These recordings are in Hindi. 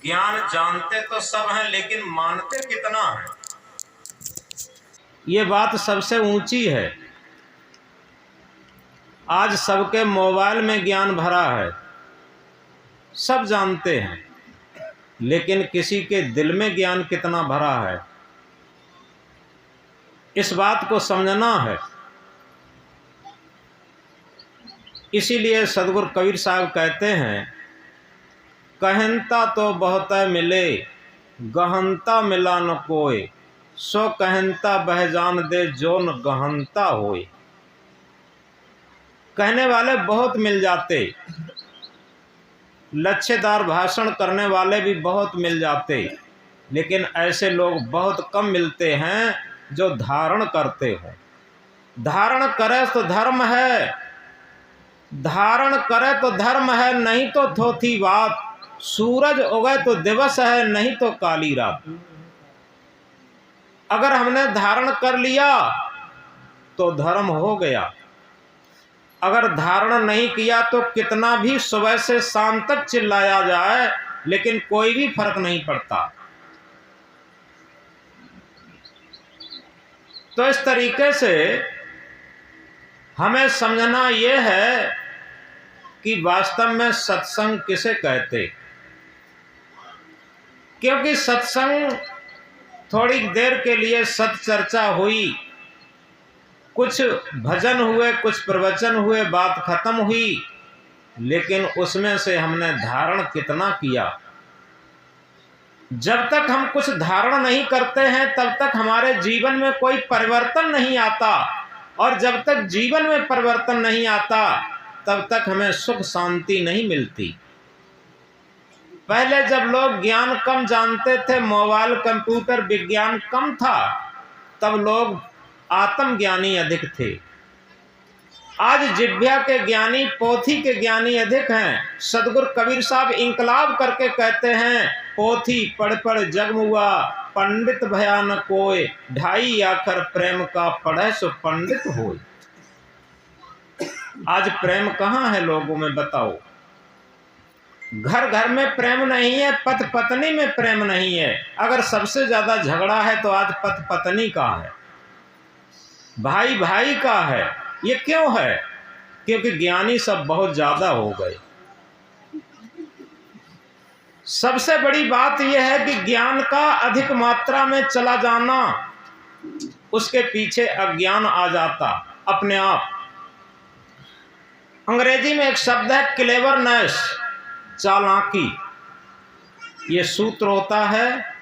ज्ञान जानते तो सब हैं, लेकिन मानते कितना है, ये बात सबसे ऊंची है। आज सबके मोबाइल में ज्ञान भरा है, सब जानते हैं, लेकिन किसी के दिल में ज्ञान कितना भरा है, इस बात को समझना है। इसीलिए सदगुरु कबीर साहब कहते हैं, कहनता तो बहुत मिले, गहनता मिला न कोय, सो कहनता बह जान दे जो न गहनता होए। कहने वाले बहुत मिल जाते, लच्छेदार भाषण करने वाले भी बहुत मिल जाते, लेकिन ऐसे लोग बहुत कम मिलते हैं जो धारण करते हो। धारण करे तो धर्म है, धारण करे तो धर्म है, नहीं तो थोथी बात। सूरज उगे तो दिवस है, नहीं तो काली रात। अगर हमने धारण कर लिया तो धर्म हो गया, अगर धारण नहीं किया तो कितना भी सुबह से शाम तक चिल्लाया जाए, लेकिन कोई भी फर्क नहीं पड़ता। तो इस तरीके से हमें समझना यह है कि वास्तव में सत्संग किसे कहते। क्योंकि सत्संग थोड़ी देर के लिए सत्चर्चा हुई, कुछ भजन हुए, कुछ प्रवचन हुए, बात खत्म हुई, लेकिन उसमें से हमने धारण कितना किया। जब तक हम कुछ धारण नहीं करते हैं तब तक हमारे जीवन में कोई परिवर्तन नहीं आता, और जब तक जीवन में परिवर्तन नहीं आता तब तक हमें सुख शांति नहीं मिलती। पहले जब लोग ज्ञान कम जानते थे, मोबाइल कंप्यूटर विज्ञान कम था, तब लोग आत्मज्ञानी अधिक थे। आज जिह्वा के ज्ञानी, पोथी के ज्ञानी अधिक हैं। सदगुरु कबीर साहब इंकलाब करके कहते हैं, पोथी पढ़ पढ़ जग मुआ, पंडित भया न कोय, ढाई आखर प्रेम का पढ़े सो पंडित होय। आज प्रेम कहाँ है लोगों में, बताओ। घर घर में प्रेम नहीं है, पति पत्नी में प्रेम नहीं है। अगर सबसे ज्यादा झगड़ा है तो आज पति पत्नी का है, भाई भाई का है। ये क्यों है? क्योंकि ज्ञानी सब बहुत ज्यादा हो गए। सबसे बड़ी बात यह है कि ज्ञान का अधिक मात्रा में चला जाना, उसके पीछे अज्ञान आ जाता अपने आप। अंग्रेजी में एक शब्द है क्लेवरनेस, चालाकी। ये सूत्र होता है,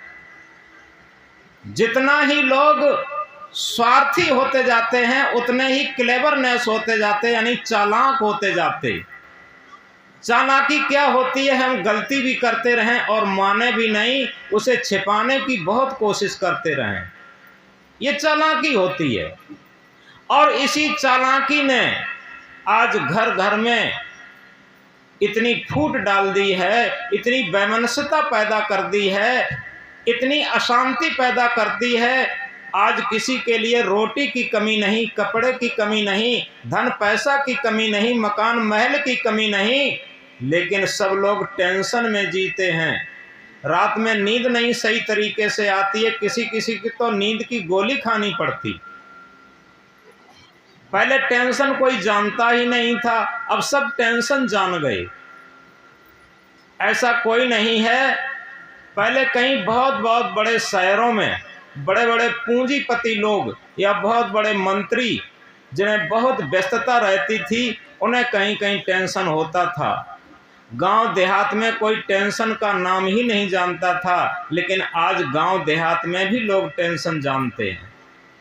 जितना ही लोग स्वार्थी होते जाते हैं उतने ही क्लेवरनेस होते जाते, यानी चालाक होते जाते। चालाकी क्या होती है? हम गलती भी करते रहें और माने भी नहीं, उसे छिपाने की बहुत कोशिश करते रहें, ये चालाकी होती है। और इसी चालाकी ने आज घर घर में इतनी फूट डाल दी है, इतनी वैमनस्यता पैदा कर दी है, इतनी अशांति पैदा कर दी है। आज किसी के लिए रोटी की कमी नहीं, कपड़े की कमी नहीं, धन पैसा की कमी नहीं, मकान महल की कमी नहीं, लेकिन सब लोग टेंशन में जीते हैं। रात में नींद नहीं सही तरीके से आती है, किसी किसी की तो नींद की गोली खानी पड़ती। पहले टेंशन कोई जानता ही नहीं था, अब सब टेंशन जान गए। ऐसा कोई नहीं है। पहले कहीं बहुत बहुत बड़े शहरों में बड़े बड़े पूंजीपति लोग या बहुत बड़े मंत्री जिन्हें बहुत व्यस्तता रहती थी, उन्हें कहीं कहीं टेंशन होता था। गांव देहात में कोई टेंशन का नाम ही नहीं जानता था, लेकिन आज गांव देहात में भी लोग टेंशन जानते हैं।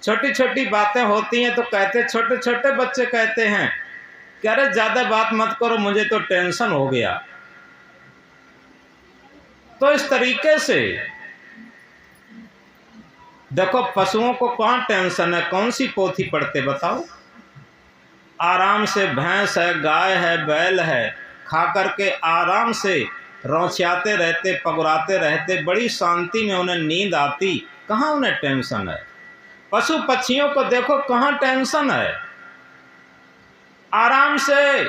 छोटी छोटी बातें होती हैं तो कहते, छोटे छोटे बच्चे कहते हैं कि अरे ज़्यादा बात मत करो, मुझे तो टेंशन हो गया। तो इस तरीके से देखो, पशुओं को कौन टेंशन है? कौन सी पोथी पढ़ते बताओ? आराम से भैंस है, गाय है, बैल है, खा करके आराम से रौंचियाते रहते, पगुराते रहते, बड़ी शांति में उन्हें नींद आती। कहाँ उन्हें टेंशन है? पशु पक्षियों को देखो, कहाँ टेंशन है? आराम से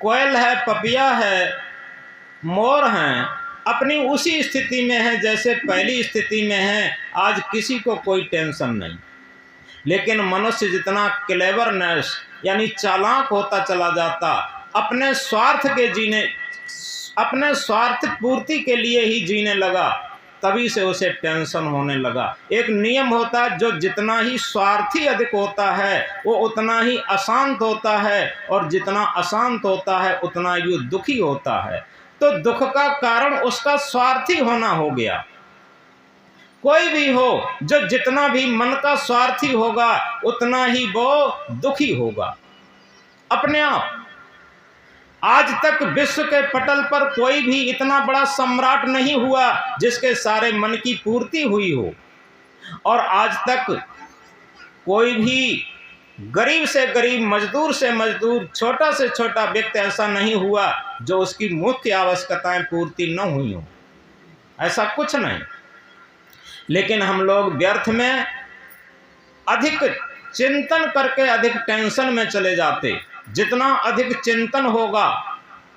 कोयल है, पपिया है, मोर हैं, अपनी उसी स्थिति में है जैसे पहली स्थिति में है। आज किसी को कोई टेंशन नहीं। लेकिन मनुष्य जितना क्लेवरनेस यानी चालाक होता चला जाता, अपने स्वार्थ पूर्ति के लिए ही जीने लगा, तभी से उसे टेंशन होने लगा। एक नियम होता है, जो जितना ही स्वार्थी अधिक होता है वो उतना ही अशांत होता है, और जितना अशांत होता है उतना ही दुखी होता है। तो दुख का कारण उसका स्वार्थी होना हो गया। कोई भी हो, जो जितना भी मन का स्वार्थी होगा उतना ही वो दुखी होगा अपने आप। आज तक विश्व के पटल पर कोई भी इतना बड़ा सम्राट नहीं हुआ जिसके सारे मन की पूर्ति हुई हो, और आज तक कोई भी गरीब से गरीब, मजदूर से मजदूर, छोटा से छोटा व्यक्ति ऐसा नहीं हुआ जो उसकी मुख्य आवश्यकताएं पूर्ति न हुई हो। ऐसा कुछ नहीं। लेकिन हम लोग व्यर्थ में अधिक चिंतन करके अधिक टेंशन में चले जाते। जितना अधिक चिंतन होगा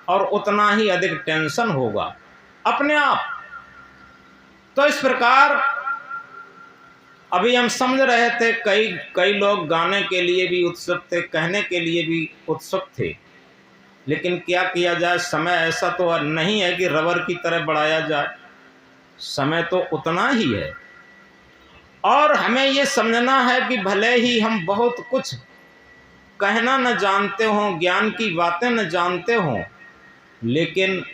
और उतना ही अधिक टेंशन होगा अपने आप। तो इस प्रकार अभी हम समझ रहे थे, कई लोग गाने के लिए भी उत्सुक थे, कहने के लिए भी उत्सुक थे, लेकिन क्या किया जाए, समय ऐसा तो नहीं है कि रबर की तरह बढ़ाया जाए। समय तो उतना ही है, और हमें ये समझना है कि भले ही हम बहुत कुछ कहना न जानते हों, ज्ञान की बातें न जानते हों, लेकिन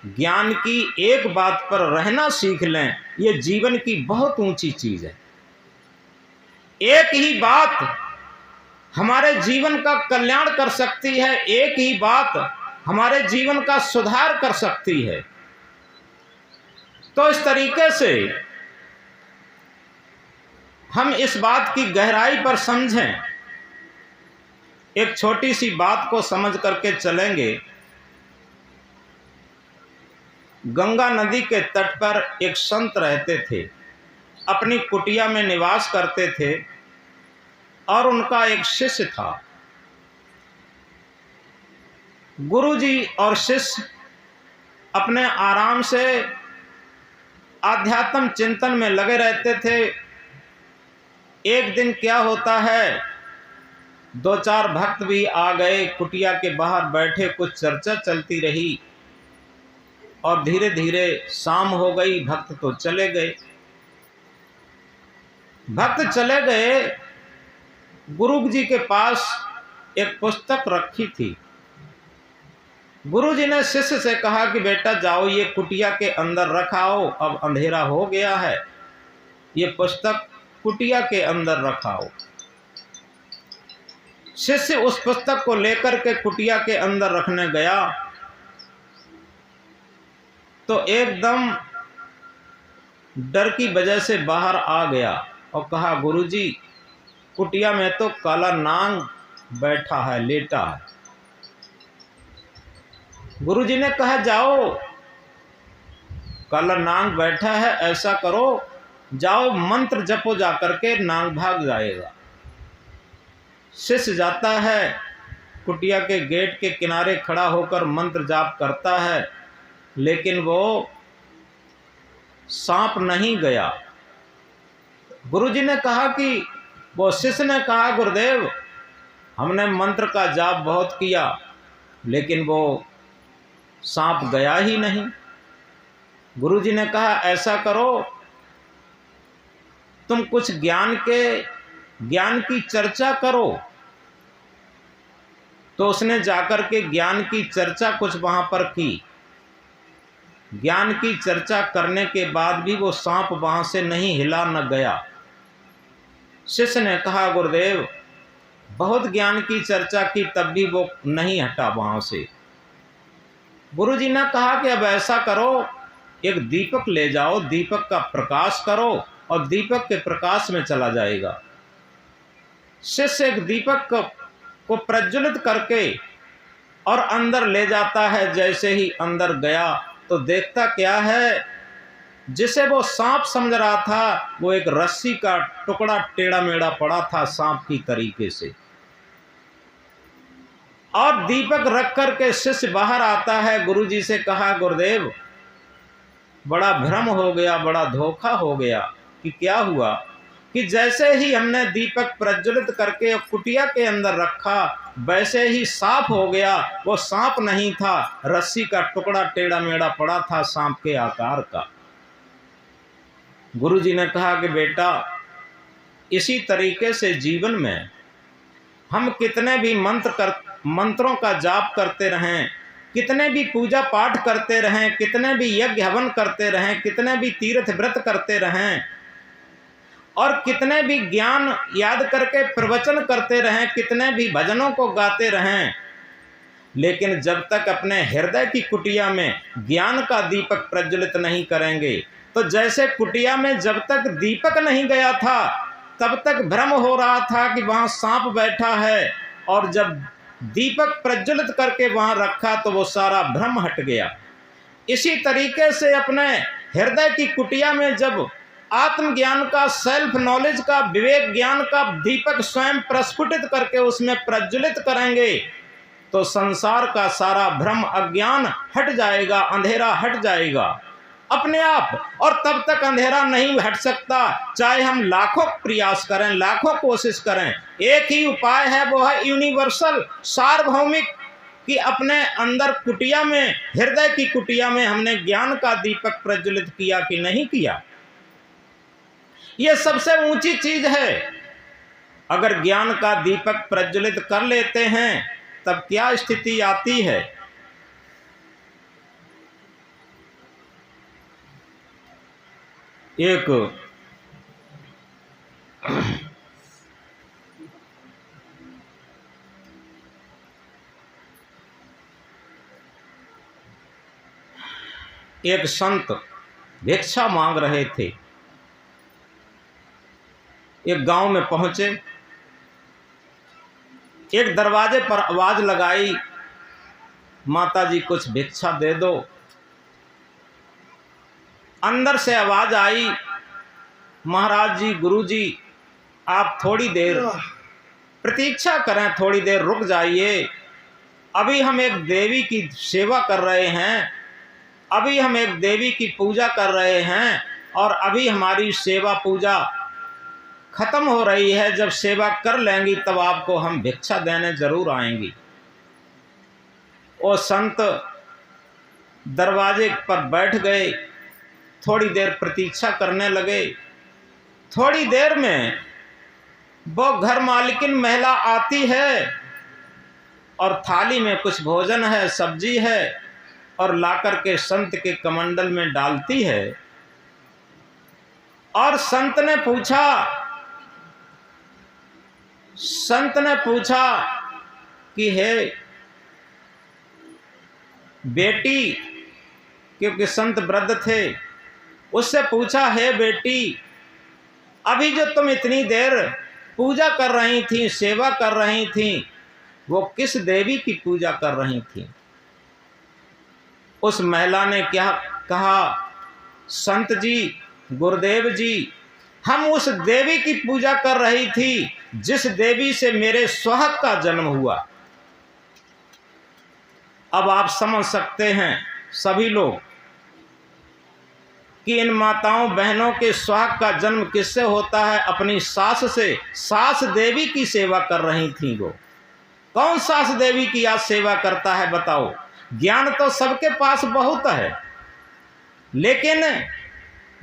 ज्ञान की एक बात पर रहना सीख लें, ये जीवन की बहुत ऊंची चीज़ है। एक ही बात हमारे जीवन का कल्याण कर सकती है, एक ही बात हमारे जीवन का सुधार कर सकती है। तो इस तरीके से हम इस बात की गहराई पर समझें। एक छोटी सी बात को समझ करके चलेंगे। गंगा नदी के तट पर एक संत रहते थे, अपनी कुटिया में निवास करते थे, और उनका एक शिष्य था। गुरुजी और शिष्य अपने आराम से आध्यात्म चिंतन में लगे रहते थे। एक दिन क्या होता है, दो चार भक्त भी आ गए, कुटिया के बाहर बैठे, कुछ चर्चा चलती रही, और धीरे धीरे शाम हो गई। भक्त तो चले गए। भक्त चले गए। गुरु जी के पास एक पुस्तक रखी थी। गुरु जी ने शिष्य से कहा कि बेटा जाओ, ये कुटिया के अंदर रखाओ, अब अंधेरा हो गया है, ये पुस्तक कुटिया के अंदर रखाओ। शिष्य उस पुस्तक को लेकर के कुटिया के अंदर रखने गया, तो एकदम डर की वजह से बाहर आ गया और कहा, गुरुजी, कुटिया में तो काला नाग बैठा है, लेटा है। गुरुजी ने कहा, जाओ, काला नाग बैठा है, ऐसा करो, जाओ मंत्र जपो, जा करके नाग भाग जाएगा। शिष्य जाता है, कुटिया के गेट के किनारे खड़ा होकर मंत्र जाप करता है, लेकिन वो सांप नहीं गया। गुरुजी ने कहा कि वो शिष्य ने कहा, गुरुदेव, हमने मंत्र का जाप बहुत किया, लेकिन वो सांप गया ही नहीं। गुरुजी ने कहा, ऐसा करो, तुम कुछ ज्ञान की चर्चा करो। तो उसने जाकर के ज्ञान की चर्चा कुछ वहां पर की। ज्ञान की चर्चा करने के बाद भी वो सांप वहां से नहीं हिला, न गया। शिष्य ने कहा, गुरुदेव, बहुत ज्ञान की चर्चा की, तब भी वो नहीं हटा वहां से। गुरुजी ने कहा कि अब ऐसा करो, एक दीपक ले जाओ, दीपक का प्रकाश करो, और दीपक के प्रकाश में चला जाएगा। शिष्य एक दीपक को प्रज्वलित करके और अंदर ले जाता है। जैसे ही अंदर गया तो देखता क्या है, जिसे वो सांप समझ रहा था, वो एक रस्सी का टुकड़ा टेढ़ा मेढ़ा पड़ा था सांप की तरीके से। और दीपक रख कर के शिष्य बाहर आता है। गुरुजी से कहा, गुरुदेव, बड़ा भ्रम हो गया, बड़ा धोखा हो गया। कि क्या हुआ कि जैसे ही हमने दीपक प्रज्वलित करके कुटिया के अंदर रखा, वैसे ही सांप हो गया। वो सांप नहीं था, रस्सी का टुकड़ा टेढ़ा मेढ़ा पड़ा था, सांप के आकार का। गुरुजी ने कहा कि बेटा, इसी तरीके से जीवन में हम कितने भी मंत्रों का जाप करते रहें, कितने भी पूजा पाठ करते रहें, कितने भी यज्ञ हवन करते रहें, कितने भी तीर्थ व्रत करते रहें और कितने भी ज्ञान याद करके प्रवचन करते रहें, कितने भी भजनों को गाते रहें, लेकिन जब तक अपने हृदय की कुटिया में ज्ञान का दीपक प्रज्वलित नहीं करेंगे, तो जैसे कुटिया में जब तक दीपक नहीं गया था तब तक भ्रम हो रहा था कि वहां सांप बैठा है, और जब दीपक प्रज्वलित करके वहां रखा तो वो सारा भ्रम हट गया। इसी तरीके से अपने हृदय की कुटिया में जब आत्मज्ञान का, सेल्फ नॉलेज का, विवेक ज्ञान का दीपक स्वयं प्रस्फुटित करके उसमें प्रज्वलित करेंगे तो संसार का सारा भ्रम, अज्ञान हट जाएगा, अंधेरा हट जाएगा अपने आप। और तब तक अंधेरा नहीं हट सकता, चाहे हम लाखों प्रयास करें, लाखों कोशिश करें। एक ही उपाय है, वो है यूनिवर्सल, सार्वभौमिक, कि अपने अंदर कुटिया में, हृदय की कुटिया में हमने ज्ञान का दीपक प्रज्वलित किया कि नहीं किया। यह सबसे ऊंची चीज है। अगर ज्ञान का दीपक प्रज्वलित कर लेते हैं तब क्या स्थिति आती है। एक संत भिक्षा मांग रहे थे। एक गांव में पहुंचे, एक दरवाजे पर आवाज लगाई, माता जी कुछ भिक्षा दे दो। अंदर से आवाज आई, महाराज जी, गुरु जी, आप थोड़ी देर प्रतीक्षा करें, थोड़ी देर रुक जाइए, अभी हम एक देवी की सेवा कर रहे हैं, अभी हम एक देवी की पूजा कर रहे हैं और अभी हमारी सेवा पूजा खत्म हो रही है, जब सेवा कर लेंगी तब आपको हम भिक्षा देने जरूर आएंगी। वो संत दरवाजे पर बैठ गए, थोड़ी देर प्रतीक्षा करने लगे। थोड़ी देर में वो घर मालकिन महिला आती है और थाली में कुछ भोजन है, सब्जी है, और लाकर के संत के कमंडल में डालती है। और संत ने पूछा कि हे बेटी, क्योंकि संत वृद्ध थे, उससे पूछा, हे बेटी, अभी जो तुम इतनी देर पूजा कर रही थी, सेवा कर रही थी, वो किस देवी की पूजा कर रही थी। उस महिला ने क्या कहा, संत जी, गुरुदेव जी, हम उस देवी की पूजा कर रही थी जिस देवी से मेरे सुहाग का जन्म हुआ। अब आप समझ सकते हैं सभी लोग कि इन माताओं बहनों के सुहाग का जन्म किससे होता है, अपनी सास से। सास देवी की सेवा कर रही थी वो। कौन सास देवी की आज सेवा करता है बताओ। ज्ञान तो सबके पास बहुत है, लेकिन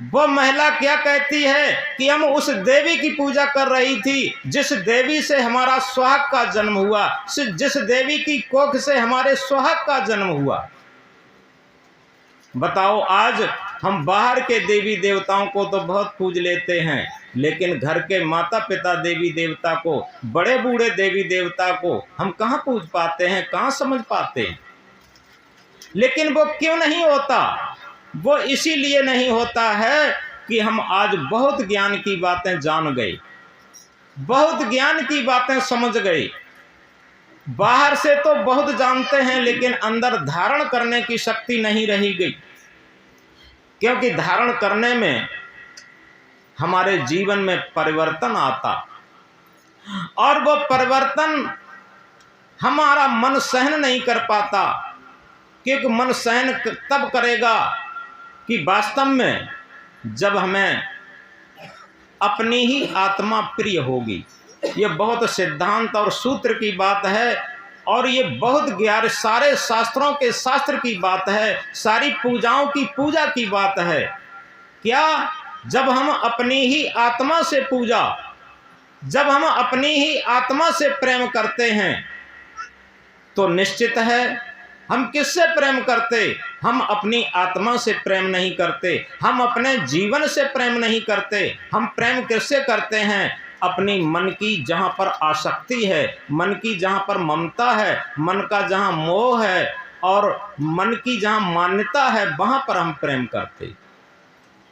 वो महिला क्या कहती है कि हम उस देवी की पूजा कर रही थी जिस देवी से हमारा सुहाग का जन्म हुआ, जिस देवी की कोख से हमारे सुहाग का जन्म हुआ। बताओ, आज हम बाहर के देवी देवताओं को तो बहुत पूज लेते हैं, लेकिन घर के माता पिता देवी देवता को, बड़े बूढ़े देवी देवता को हम कहाँ पूज पाते हैं, कहाँ समझ पाते हैं। लेकिन वो क्यों नहीं होता? वो इसीलिए नहीं होता है कि हम आज बहुत ज्ञान की बातें जान गए, बहुत ज्ञान की बातें समझ गए। बाहर से तो बहुत जानते हैं, लेकिन अंदर धारण करने की शक्ति नहीं रही गई, क्योंकि धारण करने में हमारे जीवन में परिवर्तन आता, और वो परिवर्तन हमारा मन सहन नहीं कर पाता, क्योंकि मन सहन तब करेगा कि वास्तव में जब हमें अपनी ही आत्मा प्रिय होगी, ये बहुत सिद्धांत और सूत्र की बात है, और ये बहुत गहरे सारे शास्त्रों के शास्त्र की बात है, सारी पूजाओं की पूजा की बात है। क्या? जब हम अपनी ही आत्मा से पूजा, जब हम अपनी ही आत्मा से प्रेम करते हैं तो निश्चित है हम किससे प्रेम करते? हम अपनी आत्मा से प्रेम नहीं करते, हम अपने जीवन से प्रेम नहीं करते। हम प्रेम किससे करते हैं? अपनी मन की जहाँ पर आसक्ति है, मन की जहाँ पर ममता है, मन का जहाँ मोह है और मन की जहाँ मान्यता है, वहाँ पर हम प्रेम करते।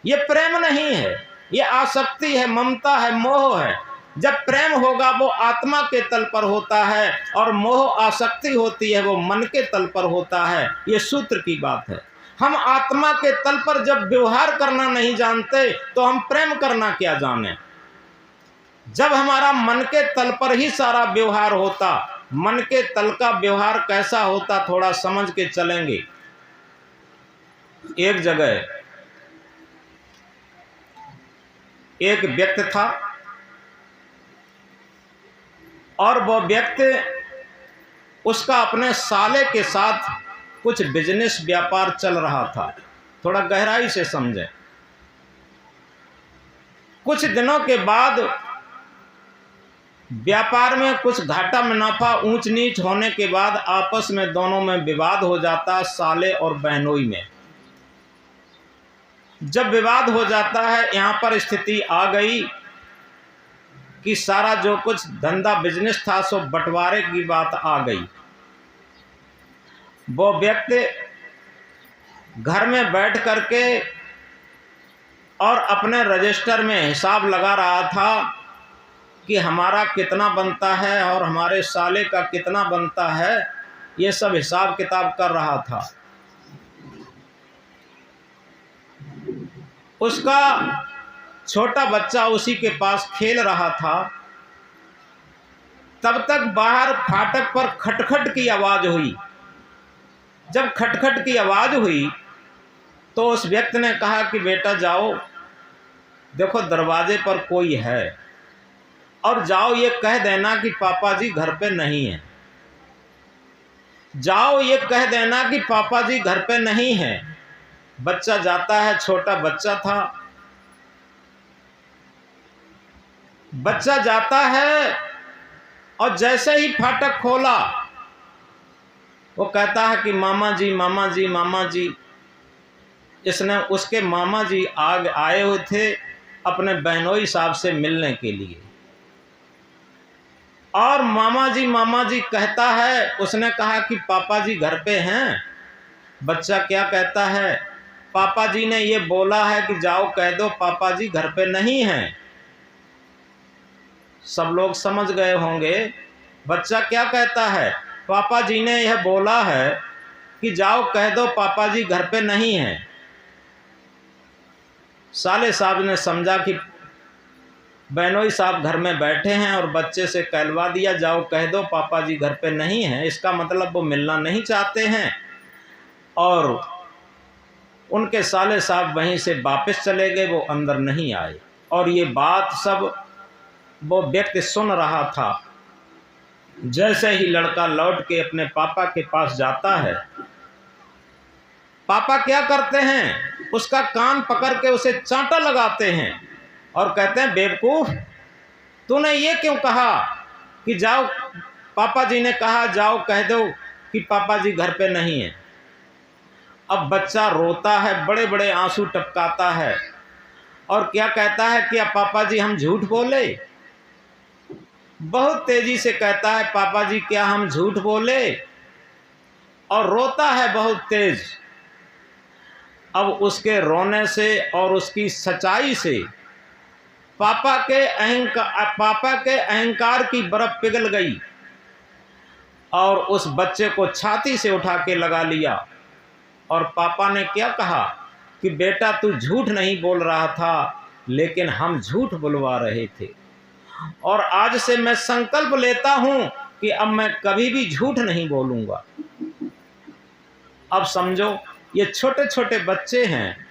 ये प्रेम नहीं है, ये आसक्ति है, ममता है, मोह है। जब प्रेम होगा वो आत्मा के तल पर होता है, और मोह आसक्ति होती है वो मन के तल पर होता है। ये सूत्र की बात है। हम आत्मा के तल पर जब व्यवहार करना नहीं जानते तो हम प्रेम करना क्या जाने। जब हमारा मन के तल पर ही सारा व्यवहार होता, मन के तल का व्यवहार कैसा होता थोड़ा समझ के चलेंगे। एक जगह एक व्यक्ति था, और वह व्यक्ति उसका अपने साले के साथ कुछ बिजनेस व्यापार चल रहा था। थोड़ा गहराई से समझें। कुछ दिनों के बाद व्यापार में कुछ घाटा मुनाफा ऊंच नीच होने के बाद आपस में दोनों में विवाद हो जाता, साले और बहनोई में। जब विवाद हो जाता है, यहाँ पर स्थिति आ गई कि सारा जो कुछ धंधा बिजनेस था सो बंटवारे की बात आ गई। वो व्यक्ति घर में बैठ करके और अपने रजिस्टर में हिसाब लगा रहा था कि हमारा कितना बनता है और हमारे साले का कितना बनता है। ये सब हिसाब किताब कर रहा था। उसका छोटा बच्चा उसी के पास खेल रहा था। तब तक बाहर फाटक पर खटखट की आवाज़ हुई। जब खटखट की आवाज़ हुई तो उस व्यक्ति ने कहा कि बेटा जाओ, देखो दरवाजे पर कोई है, और जाओ ये कह देना कि पापा जी घर पे नहीं है। जाओ ये कह देना कि पापा जी घर पे नहीं है। बच्चा जाता है, छोटा बच्चा था। बच्चा जाता है और जैसे ही फाटक खोला वो कहता है कि मामा जी मामा जी मामा जी। इसने उसके मामा जी आए हुए थे अपने बहनोई साहब से मिलने के लिए, और मामा जी कहता है। उसने कहा कि पापा जी घर पे हैं। बच्चा क्या कहता है? पापा जी ने ये बोला है कि जाओ कह दो पापा जी घर पे नहीं हैं। सब लोग समझ गए होंगे बच्चा क्या कहता है। पापा जी ने यह बोला है कि जाओ कह दो पापा जी घर पे नहीं हैं। साले साहब ने समझा कि बहनोई साहब घर में बैठे हैं और बच्चे से कहलवा दिया जाओ कह दो पापा जी घर पे नहीं हैं। इसका मतलब वो मिलना नहीं चाहते हैं, और उनके साले साहब वहीं से वापस चले गए, वो अंदर नहीं आए। और ये बात सब वो व्यक्ति सुन रहा था। जैसे ही लड़का लौट के अपने पापा के पास जाता है, पापा क्या करते हैं? उसका कान पकड़ के उसे चांटा लगाते हैं और कहते हैं बेवकूफ़, तूने ये क्यों कहा कि जाओ, पापा जी ने कहा जाओ कह दो कि पापा जी घर पे नहीं है। अब बच्चा रोता है, बड़े बड़े आंसू टपकाता है और क्या कहता है कि अब पापा जी हम झूठ बोले। बहुत तेजी से कहता है पापा जी क्या हम झूठ बोले, और रोता है बहुत तेज। अब उसके रोने से और उसकी सच्चाई से पापा के अहंकार की बर्फ पिघल गई और उस बच्चे को छाती से उठा के लगा लिया। और पापा ने क्या कहा कि बेटा तू झूठ नहीं बोल रहा था, लेकिन हम झूठ बुलवा रहे थे, और आज से मैं संकल्प लेता हूं कि अब मैं कभी भी झूठ नहीं बोलूंगा। अब समझो ये छोटे छोटे बच्चे हैं,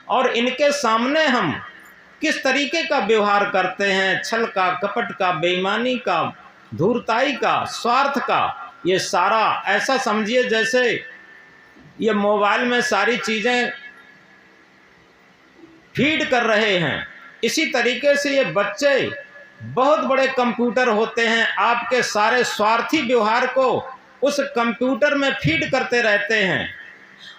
और इनके सामने हम किस तरीके का व्यवहार करते हैं, छल का, कपट का, बेईमानी का, धूर्ताई का, स्वार्थ का, ये सारा ऐसा समझिए जैसे ये मोबाइल में सारी चीज़ें फीड कर रहे हैं। इसी तरीके से ये बच्चे बहुत बड़े कंप्यूटर होते हैं, आपके सारे स्वार्थी व्यवहार को उस कंप्यूटर में फीड करते रहते हैं।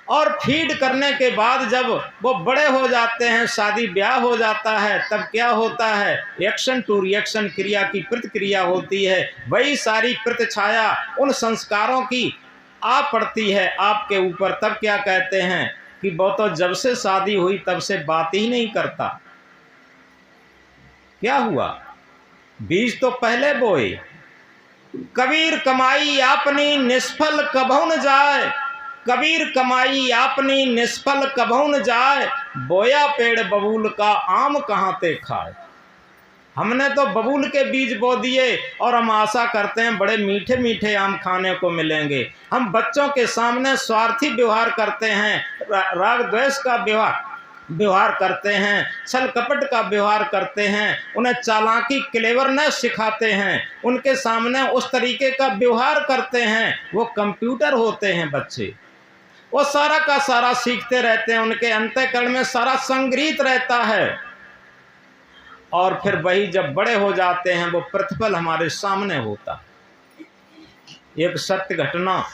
और फीड करने के बाद जब वो बड़े हो जाते हैं, शादी ब्याह हो जाता है, तब क्या होता है, एक्शन टू रिएक्शन, क्रिया की प्रतिक्रिया होती है। वही सारी प्रतिछाया उन संस्कारों की आ पड़ती है आपके ऊपर। तब क्या कहते हैं कि वो तो जब से शादी हुई तब से बात ही नहीं करता। क्या हुआ, बीज तो पहले बोए। कबीर कमाई आपनी निष्फल कभू न जाए, कबीर कमाई आपनी निष्फल कभू न जाए, बोया पेड़ बबूल का आम कहाँ ते खाए। हमने तो बबूल के बीज बो दिए और हम आशा करते हैं बड़े मीठे मीठे आम खाने को मिलेंगे। हम बच्चों के सामने स्वार्थी व्यवहार करते हैं, राग द्वेष का व्यवहार करते हैं, छल कपट का व्यवहार करते हैं, उन्हें चालाकी क्लेवरनेस सिखाते हैं, उनके सामने उस तरीके का व्यवहार करते हैं। वो कंप्यूटर होते हैं बच्चे, वो सारा का सारा सीखते रहते हैं, उनके अंतःकरण में सारा संग्रहित रहता है। और फिर वही जब बड़े हो जाते हैं वो प्रतिफल हमारे सामने होता। एक सत्य घटना,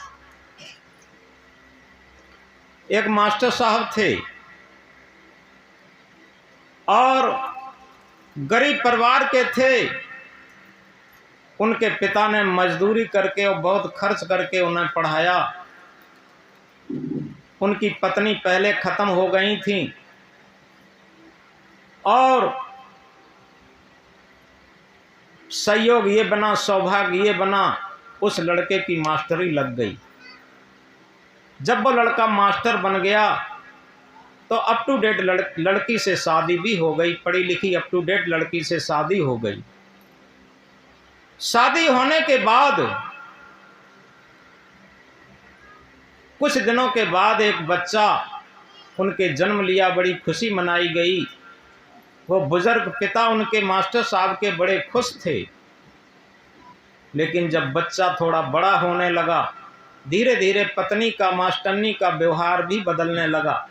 एक मास्टर साहब थे और गरीब परिवार के थे। उनके पिता ने मजदूरी करके और बहुत खर्च करके उन्हें पढ़ाया। उनकी पत्नी पहले खत्म हो गई थी और संयोग ये बना, सौभाग्य ये बना, उस लड़के की मास्टरी लग गई। जब वो लड़का मास्टर बन गया तो अप टू डेट लड़की से शादी भी हो गई, पढ़ी लिखी अप टू डेट लड़की से शादी हो गई। शादी होने के बाद कुछ दिनों के बाद एक बच्चा उनके जन्म लिया, बड़ी खुशी मनाई गई। वो बुजुर्ग पिता उनके मास्टर साहब के बड़े खुश थे। लेकिन जब बच्चा थोड़ा बड़ा होने लगा, धीरे धीरे पत्नी का, मास्टरनी का व्यवहार भी बदलने लगा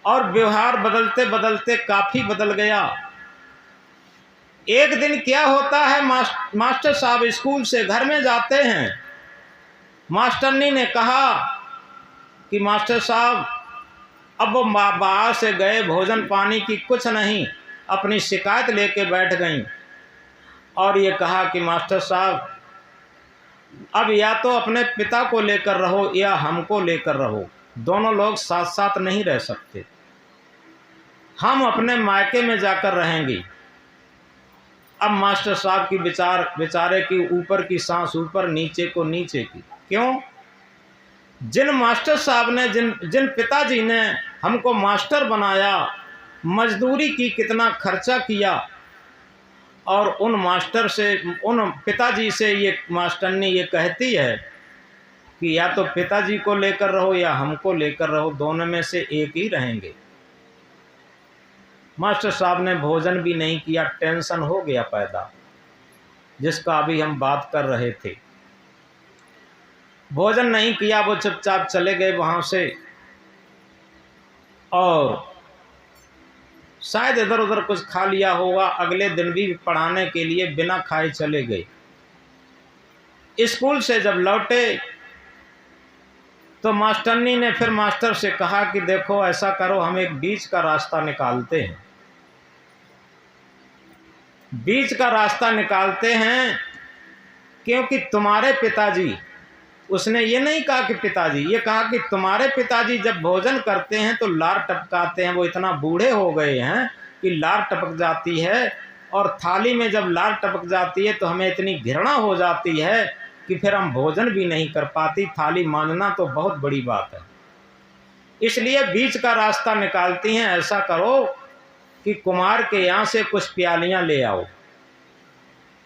और व्यवहार बदलते बदलते काफ़ी बदल गया। एक दिन क्या होता है, मास्टर साहब स्कूल से घर में जाते हैं। मास्टरनी ने कहा कि मास्टर साहब, अब वो बाहर से गए, भोजन पानी की कुछ नहीं, अपनी शिकायत लेके बैठ गईं और ये कहा कि मास्टर साहब, अब या तो अपने पिता को लेकर रहो या हमको लेकर रहो, दोनों लोग साथ साथ नहीं रह सकते। हम अपने मायके में जाकर रहेंगे। अब मास्टर साहब की बेचारे की ऊपर की सांस ऊपर, नीचे को नीचे की। क्यों? जिन मास्टर साहब ने, जिन पिताजी ने हमको मास्टर बनाया, मजदूरी की, कितना खर्चा किया, और उन मास्टर से, उन पिताजी से ये मास्टरनी ये कहती है कि या तो पिताजी को लेकर रहो या हमको लेकर रहो, दोनों में से एक ही रहेंगे। मास्टर साहब ने भोजन भी नहीं किया, टेंशन हो गया पैदा, जिसका अभी हम बात कर रहे थे। भोजन नहीं किया, वो चुपचाप चले गए वहाँ से और शायद इधर उधर कुछ खा लिया होगा। अगले दिन भी पढ़ाने के लिए बिना खाए चले गए। स्कूल से जब लौटे तो मास्टरनी ने फिर मास्टर से कहा कि देखो ऐसा करो, हम एक बीच का रास्ता निकालते हैं। बीच का रास्ता निकालते हैं क्योंकि तुम्हारे पिताजी, उसने ये नहीं कहा कि पिताजी, ये कहा कि तुम्हारे पिताजी जब भोजन करते हैं तो लार टपकाते हैं। वो इतना बूढ़े हो गए हैं कि लार टपक जाती है, और थाली में जब लार टपक जाती है तो हमें इतनी घृणा हो जाती है कि फिर हम भोजन भी नहीं कर पाती। थाली मांजना तो बहुत बड़ी बात है, इसलिए बीच का रास्ता निकालती हैं। ऐसा करो कि कुमार के यहाँ से कुछ प्यालियाँ ले आओ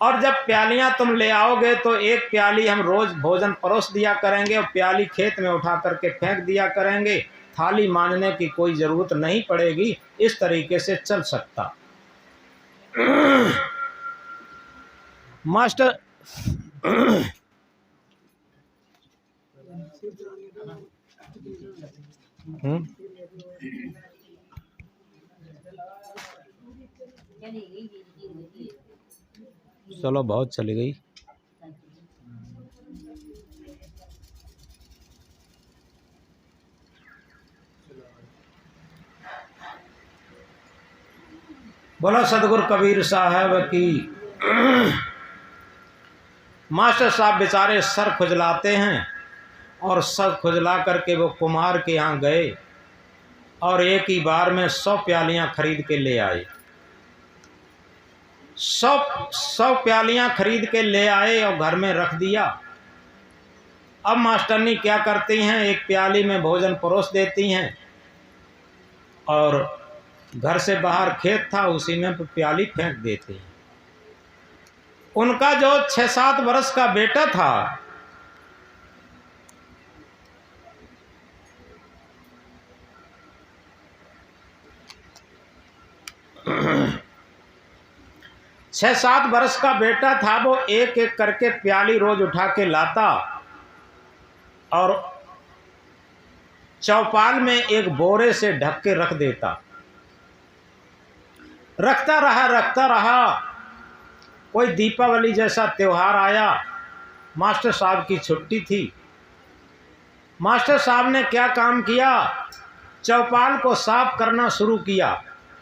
और जब प्यालियां तुम ले आओगे तो एक प्याली हम रोज भोजन परोस दिया करेंगे और प्याली खेत में उठा करके फेंक दिया करेंगे, थाली मांजने की कोई ज़रूरत नहीं पड़ेगी। इस तरीके से चल सकता। मास्टर चलो बहुत चली गई। बोला सतगुरु कबीर साहब की। मास्टर साहब बेचारे सर खुजलाते हैं और सर खुजला करके वो कुम्हार के यहाँ गए और एक ही बार में 100 प्यालियाँ खरीद के ले आए। 100 प्यालियाँ खरीद के ले आए और घर में रख दिया। अब मास्टरनी क्या करती हैं, एक प्याली में भोजन परोस देती हैं और घर से बाहर खेत था उसी में प्याली फेंक देते हैं। उनका जो 6-7 वर्ष का बेटा था, छः सात वर्ष का बेटा था, वो एक एक करके प्याली रोज उठा के लाता और चौपाल में एक बोरे से ढक के रख देता। रखता रहा। कोई दीपावली जैसा त्योहार आया, मास्टर साहब की छुट्टी थी। मास्टर साहब ने क्या काम किया, चौपाल को साफ करना शुरू किया।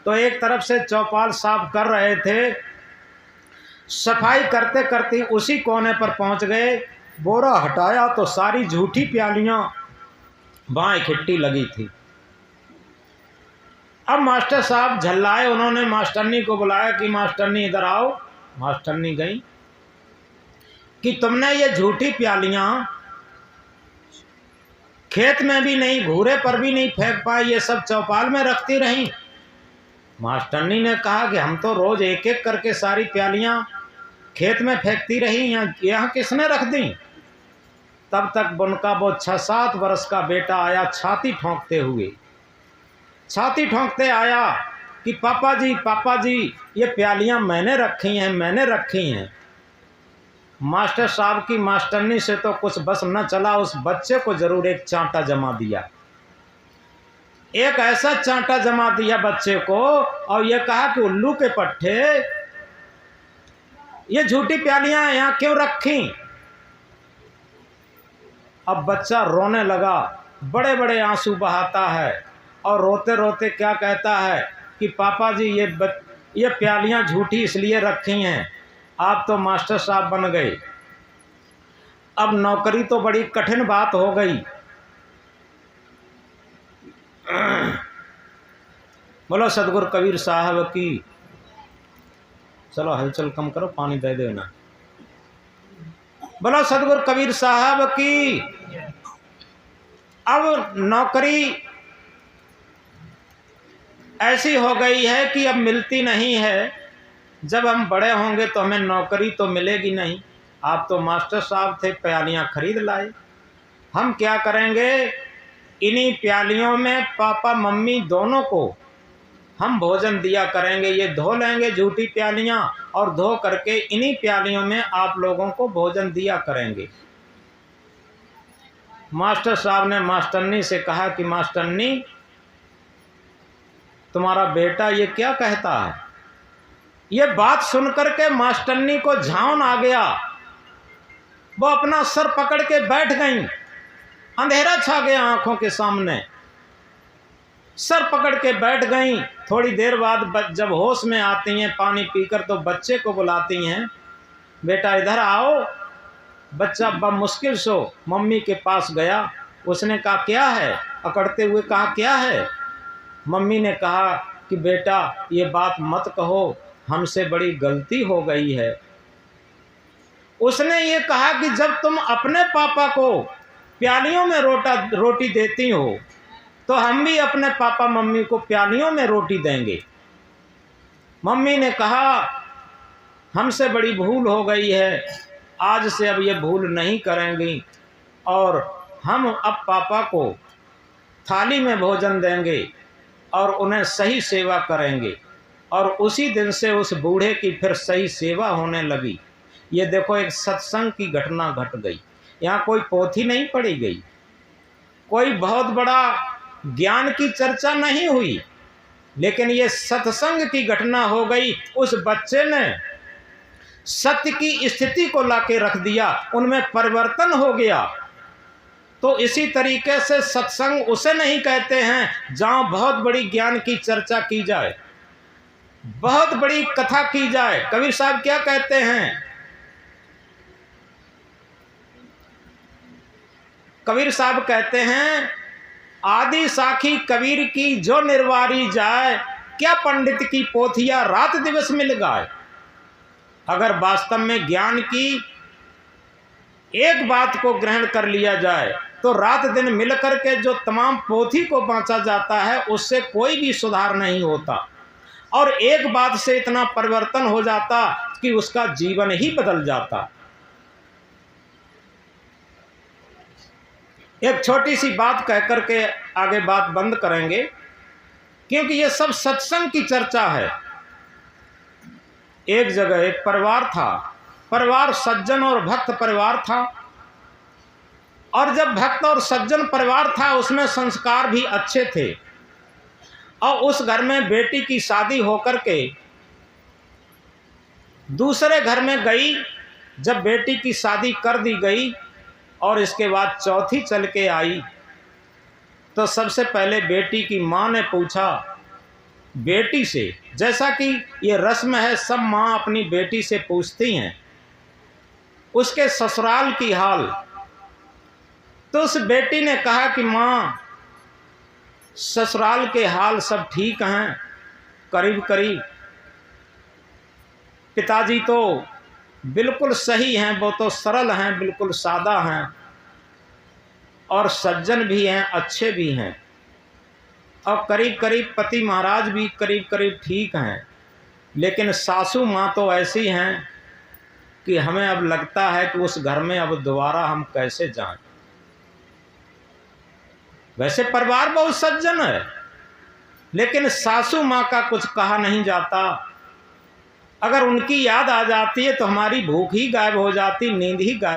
तो एक तरफ से चौपाल साफ कर रहे थे, सफाई करते करते उसी कोने पर पहुंच गए। बोरा हटाया तो सारी झूठी प्यालियां वहाँ इकट्ठी लगी थी। अब मास्टर साहब झल्लाए, उन्होंने मास्टरनी को बुलाया कि मास्टरनी इधर आओ। मास्टरनी गई कि तुमने ये झूठी प्यालियां खेत में भी नहीं, घूरे पर भी नहीं फेंक पाई, ये सब चौपाल में रखती रहीं। मास्टरनी ने कहा कि हम तो रोज एक एक करके सारी प्यालियां खेत में फेंकती रही, यहाँ किसने रख दी। तब तक उनका वो 6-7 वर्ष का बेटा आया, छाती ठोंकते आया कि पापा जी ये प्यालियां मैंने रखी हैं। मास्टर साहब की मास्टरनी से तो कुछ बस न चला, उस बच्चे को जरूर एक चांटा जमा दिया, एक ऐसा चांटा जमा दिया बच्चे को और ये कहा कि उल्लू के पट्टे, ये झूठी प्यालियां यहाँ क्यों रखी। अब बच्चा रोने लगा, बड़े बड़े आंसू बहाता है और रोते रोते क्या कहता है कि पापा जी ये प्यालियां झूठी इसलिए रखी हैं, आप तो मास्टर साहब बन गए, अब नौकरी तो बड़ी कठिन बात हो गई। बोलो सतगुरु कबीर साहब की। चलो हलचल कम करो, पानी दे देना। बोलो सतगुरु कबीर साहब की। अब नौकरी ऐसी हो गई है कि अब मिलती नहीं है। जब हम बड़े होंगे तो हमें नौकरी तो मिलेगी नहीं। आप तो मास्टर साहब थे, प्यालियां खरीद लाए, हम क्या करेंगे। इन्हीं प्यालियों में पापा मम्मी दोनों को हम भोजन दिया करेंगे। ये धो लेंगे झूठी प्यालियां और धो करके इन्हीं प्यालियों में आप लोगों को भोजन दिया करेंगे। मास्टर साहब ने मास्टरनी से कहा कि मास्टरनी, तुम्हारा बेटा ये क्या कहता है। ये बात सुनकर के मास्टरनी को झांन आ गया, वो अपना सर पकड़ के बैठ गई, अंधेरा छा गया आंखों के सामने, सर पकड़ के बैठ गई। थोड़ी देर बाद जब होश में आती हैं पानी पीकर तो बच्चे को बुलाती हैं, बेटा इधर आओ। बच्चा मुश्किल से मम्मी के पास गया, उसने कहा क्या है, अकड़ते हुए कहा क्या है। मम्मी ने कहा कि बेटा ये बात मत कहो, हमसे बड़ी गलती हो गई है। उसने ये कहा कि जब तुम अपने पापा को प्यालियों में रोटी देती हो तो हम भी अपने पापा मम्मी को प्यालियों में रोटी देंगे। मम्मी ने कहा हमसे बड़ी भूल हो गई है, आज से अब ये भूल नहीं करेंगी और हम अब पापा को थाली में भोजन देंगे और उन्हें सही सेवा करेंगे। और उसी दिन से उस बूढ़े की फिर सही सेवा होने लगी। ये देखो, एक सत्संग की घटना घट गई। यहाँ कोई पोथी नहीं पढ़ी गई, कोई बहुत बड़ा ज्ञान की चर्चा नहीं हुई, लेकिन ये सत्संग की घटना हो गई। उस बच्चे ने सत्य की स्थिति को लाके रख दिया, उनमें परिवर्तन हो गया। तो इसी तरीके से सत्संग उसे नहीं कहते हैं जहां बहुत बड़ी ज्ञान की चर्चा की जाए, बहुत बड़ी कथा की जाए। कबीर साहब क्या कहते हैं? कबीर साहब कहते हैं, आदि साखी कबीर की जो निर्वारी जाए, क्या पंडित की पोथिया रात दिवस मिल गाए। अगर वास्तव में ज्ञान की एक बात को ग्रहण कर लिया जाए तो रात दिन मिलकर के जो तमाम पोथी को बांचा जाता है उससे कोई भी सुधार नहीं होता, और एक बात से इतना परिवर्तन हो जाता कि उसका जीवन ही बदल जाता। एक छोटी सी बात कह करके आगे बात बंद करेंगे, क्योंकि ये सब सत्संग की चर्चा है। एक जगह एक परिवार था, परिवार सज्जन और भक्त परिवार था, और जब भक्त और सज्जन परिवार था उसमें संस्कार भी अच्छे थे। और उस घर में बेटी की शादी होकर के दूसरे घर में गई। जब बेटी की शादी कर दी गई और इसके बाद चौथी चल के आई, तो सबसे पहले बेटी की माँ ने पूछा बेटी से, जैसा कि ये रस्म है, सब माँ अपनी बेटी से पूछती हैं उसके ससुराल की हाल। तो उस बेटी ने कहा कि माँ, ससुराल के हाल सब ठीक हैं, करीब करीब। पिताजी तो बिल्कुल सही हैं, वो तो सरल हैं, बिल्कुल सादा हैं, और सज्जन भी हैं, अच्छे भी हैं, और करीब करीब पति महाराज भी करीब करीब ठीक हैं। लेकिन सासू माँ तो ऐसी हैं कि हमें अब लगता है कि उस घर में अब दोबारा हम कैसे जाएं। वैसे परिवार बहुत सज्जन है, लेकिन सासू माँ का कुछ कहा नहीं जाता। अगर उनकी याद आ जाती है तो हमारी भूख ही गायब हो जाती, नींद ही गायब।